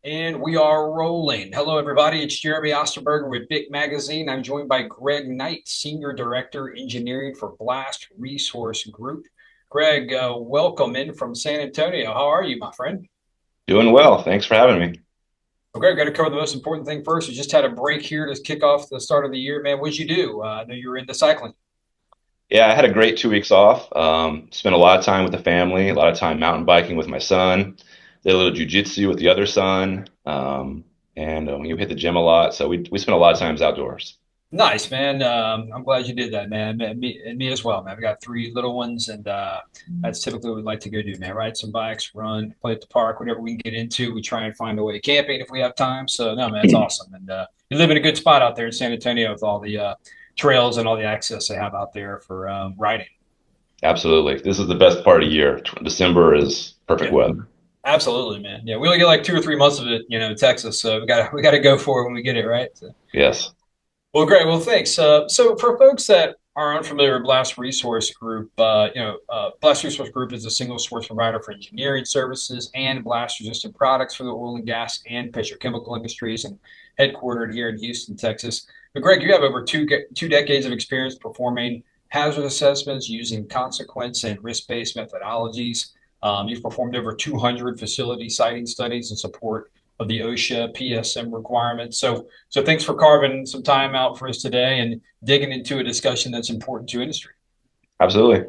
And we are rolling. Hello, everybody. It's Jeremy Osterberger with Big Magazine. I'm joined by Greg Knight, Senior Director, Engineering for Blast Resource Group. Greg, welcome in from San Antonio. How are you, my friend? Doing well. Thanks for having me. Well, Greg, got to cover the most important thing first. We just had a break here to kick off the start of the year, man. What'd you do? I know you were into cycling. Yeah, I had a great 2 weeks off. Spent a lot of time with the family, a lot of time mountain biking with my son, did a little jujitsu with the other son, and we hit the gym a lot. So we spent a lot of times outdoors. Nice, man. I'm glad you did that, man. And me as well, man. We got three little ones, and that's typically what we like to go do, man. Ride some bikes, run, play at the park, whatever we can get into. We try and find a way camping if we have time. So, no, man, it's awesome. And you live in a good spot out there in San Antonio with all the trails and all the access they have out there for riding. Absolutely. This is the best part of the year. December is perfect Yeah, weather. absolutely, man. Yeah, we only get like 2 or 3 months of it, in Texas. So we gotta go for it when we get it, right? So. Yes. Well, great. Well, thanks. So, for folks that are unfamiliar with Blast Resource Group, Blast Resource Group is a single source provider for engineering services and blast-resistant products for the oil and gas and petrochemical industries, and headquartered here in Houston, Texas. But, Greg, you have over two decades of experience performing hazard assessments using consequence and risk-based methodologies. You've performed over 200 facility siting studies in support of the OSHA PSM requirements. So thanks for carving some time out for us today and digging into a discussion that's important to industry. Absolutely.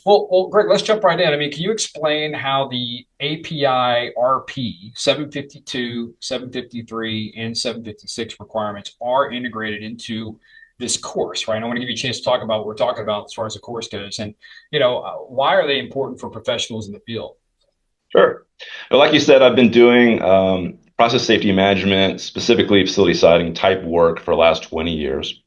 Well, Greg, let's jump right in. I mean, can you explain how the API RP 752, 753, and 756 requirements are integrated into this course, right? I want to give you a chance to talk about what we're talking about as far as the course goes, and why are they important for professionals in the field? Sure. Well, like you said, I've been doing process safety management, specifically facility siting type work for the last 20 years.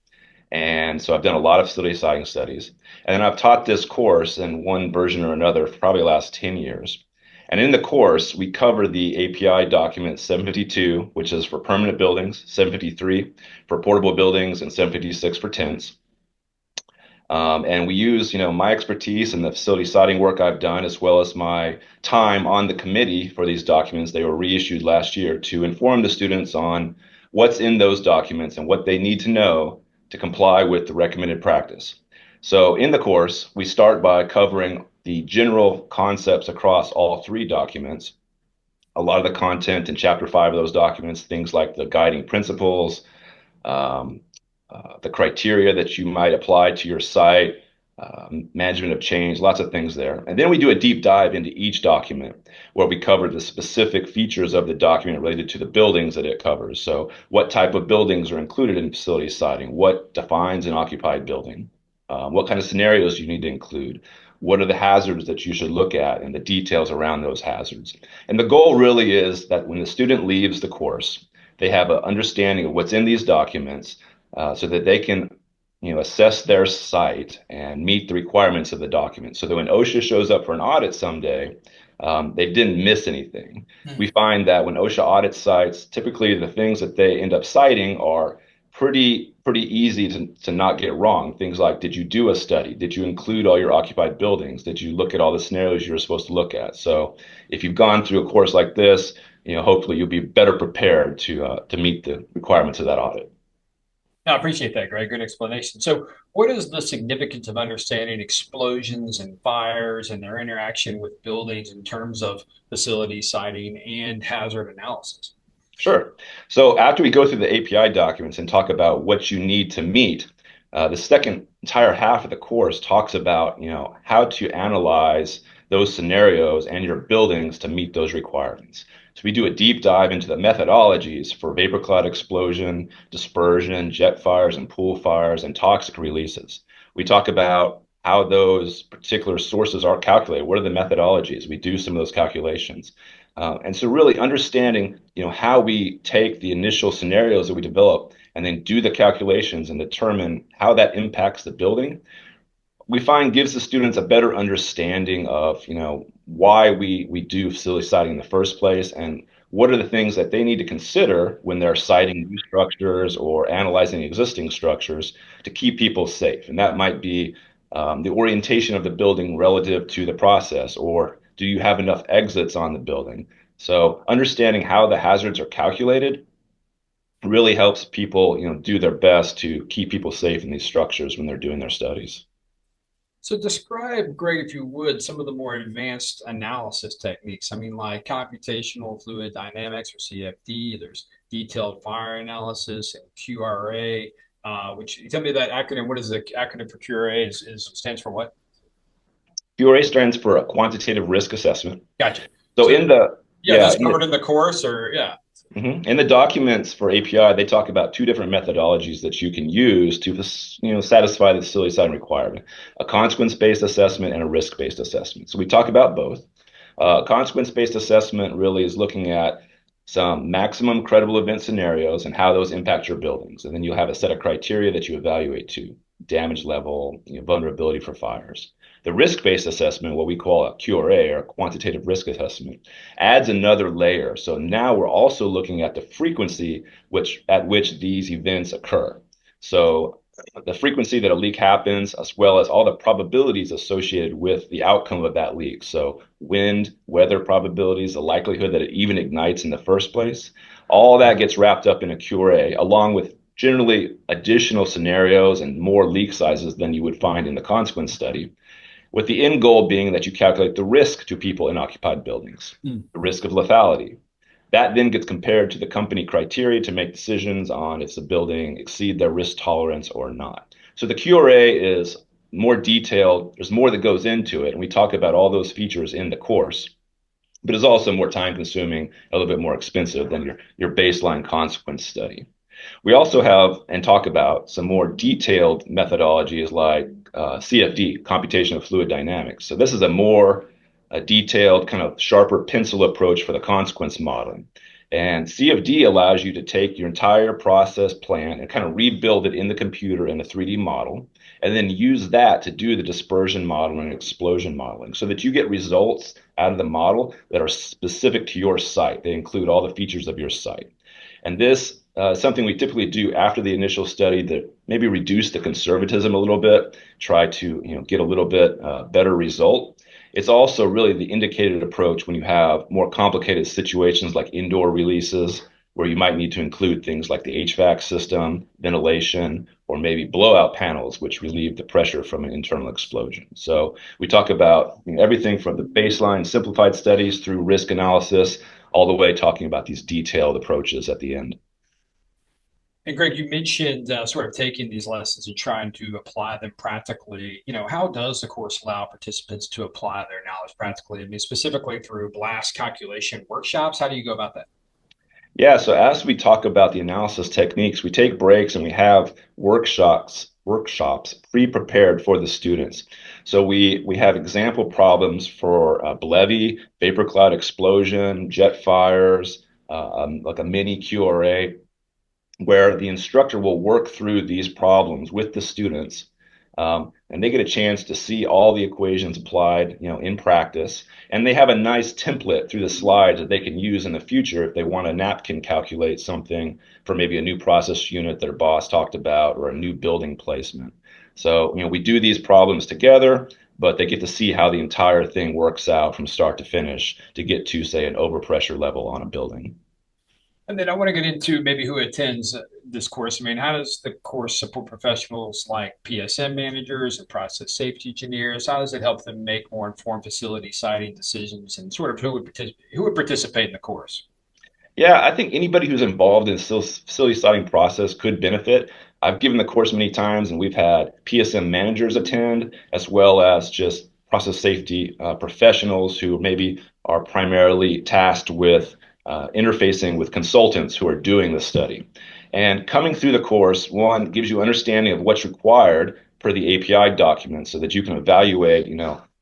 And so I've done a lot of facility siting studies. And then I've taught this course in one version or another for probably the last 10 years. And in the course, we cover the API document 752, which is for permanent buildings, 753 for portable buildings, and 756 for tents. And we use, my expertise and the facility siting work I've done, as well as my time on the committee for these documents. They were reissued last year to inform the students on what's in those documents and what they need to know to comply with the recommended practice. So in the course, we start by covering the general concepts across all three documents. A lot of the content in chapter 5 of those documents, things like the guiding principles, um, the criteria that you might apply to your site, management of change, lots of things there. And then we do a deep dive into each document where we cover the specific features of the document related to the buildings that it covers. So what type of buildings are included in facility siting? What defines an occupied building? What kind of scenarios you need to include? What are the hazards that you should look at and the details around those hazards? And the goal really is that when the student leaves the course, they have an understanding of what's in these documents so that they can assess their site and meet the requirements of the document so that when OSHA shows up for an audit someday, they didn't miss anything. We find that when OSHA audits sites, typically the things that they end up citing are pretty easy to not get wrong. Things like, did you do a study? Did you include all your occupied buildings? Did you look at all the scenarios you were supposed to look at? So if you've gone through a course like this, hopefully you'll be better prepared to meet the requirements of that audit. No, I appreciate that, Greg. Good explanation. So, what is the significance of understanding explosions and fires and their interaction with buildings in terms of facility siting and hazard analysis? Sure. So after we go through the API documents and talk about what you need to meet, the second entire half of the course talks about, how to analyze those scenarios and your buildings to meet those requirements. So we do a deep dive into the methodologies for vapor cloud explosion, dispersion, jet fires and pool fires, and toxic releases. We talk about how those particular sources are calculated. What are the methodologies? We do some of those calculations. And so really understanding, how we take the initial scenarios that we develop and then do the calculations and determine how that impacts the building, we find gives the students a better understanding of, why we do facility siting in the first place and what are the things that they need to consider when they're siting new structures or analyzing existing structures to keep people safe. And that might be the orientation of the building relative to the process, or do you have enough exits on the building? So understanding how the hazards are calculated really helps people, do their best to keep people safe in these structures when they're doing their studies. So describe, Greg, if you would, some of the more advanced analysis techniques. I mean, like computational fluid dynamics or CFD. There's detailed fire analysis and QRA. Which you tell me that acronym. What is the acronym for QRA? Is stands for what? QRA stands for a quantitative risk assessment. Gotcha. So So in the yeah, yeah, that's covered in the course, or yeah. in the documents for API, they talk about two different methodologies that you can use to, satisfy the facility design requirement: a consequence-based assessment and a risk-based assessment. So we talk about both. Consequence-based assessment really is looking at some maximum credible event scenarios and how those impact your buildings, and then you'll have a set of criteria that you evaluate to: damage level, vulnerability for fires. The risk-based assessment, what we call a QRA or quantitative risk assessment, adds another layer. So now we're also looking at the frequency at which these events occur. So the frequency that a leak happens, as well as all the probabilities associated with the outcome of that leak. So wind, weather probabilities, the likelihood that it even ignites in the first place, all that gets wrapped up in a QRA, along with generally additional scenarios and more leak sizes than you would find in the consequence study, with the end goal being that you calculate the risk to people in occupied buildings, Mm. the risk of lethality. That then gets compared to the company criteria to make decisions on if the building exceed their risk tolerance or not. So the QRA is more detailed. There's more that goes into it, and we talk about all those features in the course. But it's also more time consuming, a little bit more expensive than your baseline consequence study. We also have and talk about some more detailed methodologies like CFD, computational fluid dynamics. So this is a detailed, kind of sharper pencil approach for the consequence modeling. And CFD allows you to take your entire process plan and kind of rebuild it in the computer in a 3D model, and then use that to do the dispersion modeling and explosion modeling so that you get results out of the model that are specific to your site. They include all the features of your site. And this is something we typically do after the initial study to maybe reduce the conservatism a little bit, try to get a little bit better result. It's also really the indicated approach when you have more complicated situations like indoor releases, where you might need to include things like the HVAC system, ventilation, or maybe blowout panels, which relieve the pressure from an internal explosion. So we talk about everything from the baseline simplified studies through risk analysis, all the way talking about these detailed approaches at the end. And Greg, you mentioned sort of taking these lessons and trying to apply them practically. How does the course allow participants to apply their knowledge practically? I mean, specifically through blast calculation workshops. How do you go about that? Yeah, so as we talk about the analysis techniques, we take breaks and we have workshops pre-prepared for the students. So we have example problems for levee, vapor cloud explosion, jet fires, like a mini QRA, where the instructor will work through these problems with the students, and they get a chance to see all the equations applied, in practice. And they have a nice template through the slides that they can use in the future if they want a napkin calculate something for maybe a new process unit their boss talked about or a new building placement. So, we do these problems together, but they get to see how the entire thing works out from start to finish to get to, say, an overpressure level on a building. And then I want to get into maybe who attends this course. I mean, how does the course support professionals like PSM managers and process safety engineers? How does it help them make more informed facility siting decisions, and sort of who would participate in the course? Yeah, I think anybody who's involved in the facility siting process could benefit. I've given the course many times, and we've had PSM managers attend, as well as just process safety professionals who maybe are primarily tasked with interfacing with consultants who are doing the study. And coming through the course, one gives you understanding of what's required per the API document so that you can evaluate,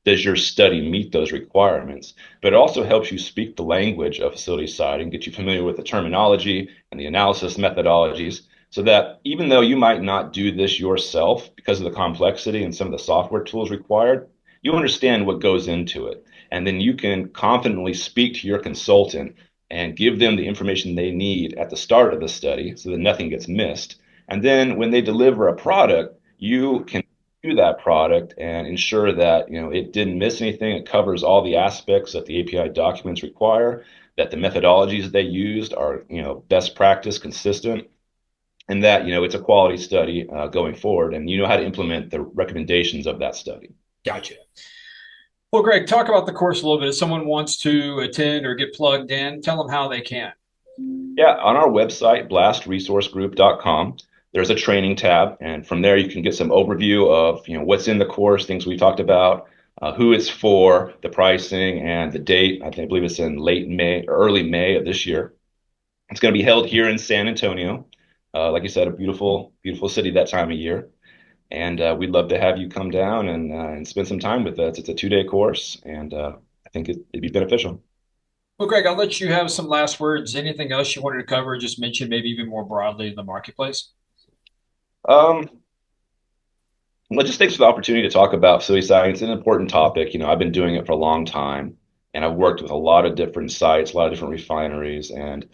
does your study meet those requirements? But it also helps you speak the language of facility siting, get you familiar with the terminology and the analysis methodologies, so that even though you might not do this yourself because of the complexity and some of the software tools required, you understand what goes into it. And then you can confidently speak to your consultant and give them the information they need at the start of the study so that nothing gets missed. And then when they deliver a product, you can to that product and ensure that it didn't miss anything. It covers all the aspects that the API documents require, that the methodologies they used are best practice, consistent, and that it's a quality study going forward, and you know how to implement the recommendations of that study. Gotcha. Well, Greg, talk about the course a little bit. If someone wants to attend or get plugged in, tell them how they can. Yeah, on our website, blastresourcegroup.com, there's a training tab, and from there you can get some overview of what's in the course, things we talked about, who it's for, the pricing, and the date. I believe it's in late May, early May of this year. It's going to be held here in San Antonio. Like you said, a beautiful, beautiful city that time of year. And we'd love to have you come down and spend some time with us. It's a 2-day course, and I think it'd be beneficial. Well, Greg, I'll let you have some last words. Anything else you wanted to cover? Just mention maybe even more broadly in the marketplace. Um, well, just thanks for the opportunity to talk about facility science. It's an important topic. I've been doing it for a long time, and I've worked with a lot of different sites, a lot of different refineries, and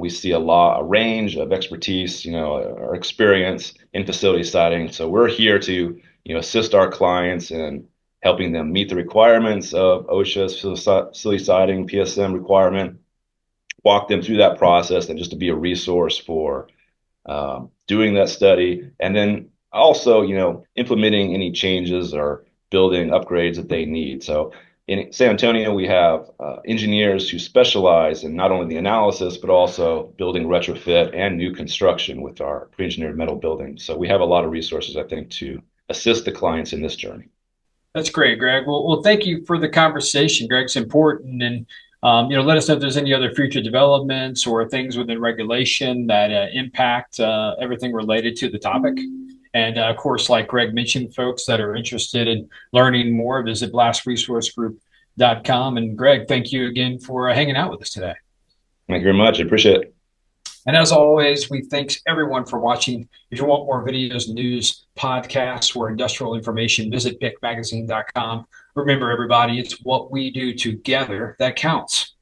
we see a range of expertise, our experience in facility siting. So we're here to, assist our clients in helping them meet the requirements of OSHA's facility siting PSM requirement, walk them through that process, and just to be a resource for doing that study, and then also, implementing any changes or building upgrades that they need. So in San Antonio, we have engineers who specialize in not only the analysis, but also building retrofit and new construction with our pre-engineered metal buildings. So we have a lot of resources, I think, to assist the clients in this journey. That's great, Greg. Well, thank you for the conversation, Greg. It's important, and let us know if there's any other future developments or things within regulation that impact everything related to the topic. And of course, like Greg mentioned, folks that are interested in learning more, visit blastresourcegroup.com. And Greg, thank you again for hanging out with us today. Thank you very much. I appreciate it. And as always, we thank everyone for watching. If you want more videos, news, podcasts, or industrial information, visit bicmagazine.com. Remember, everybody, it's what we do together that counts.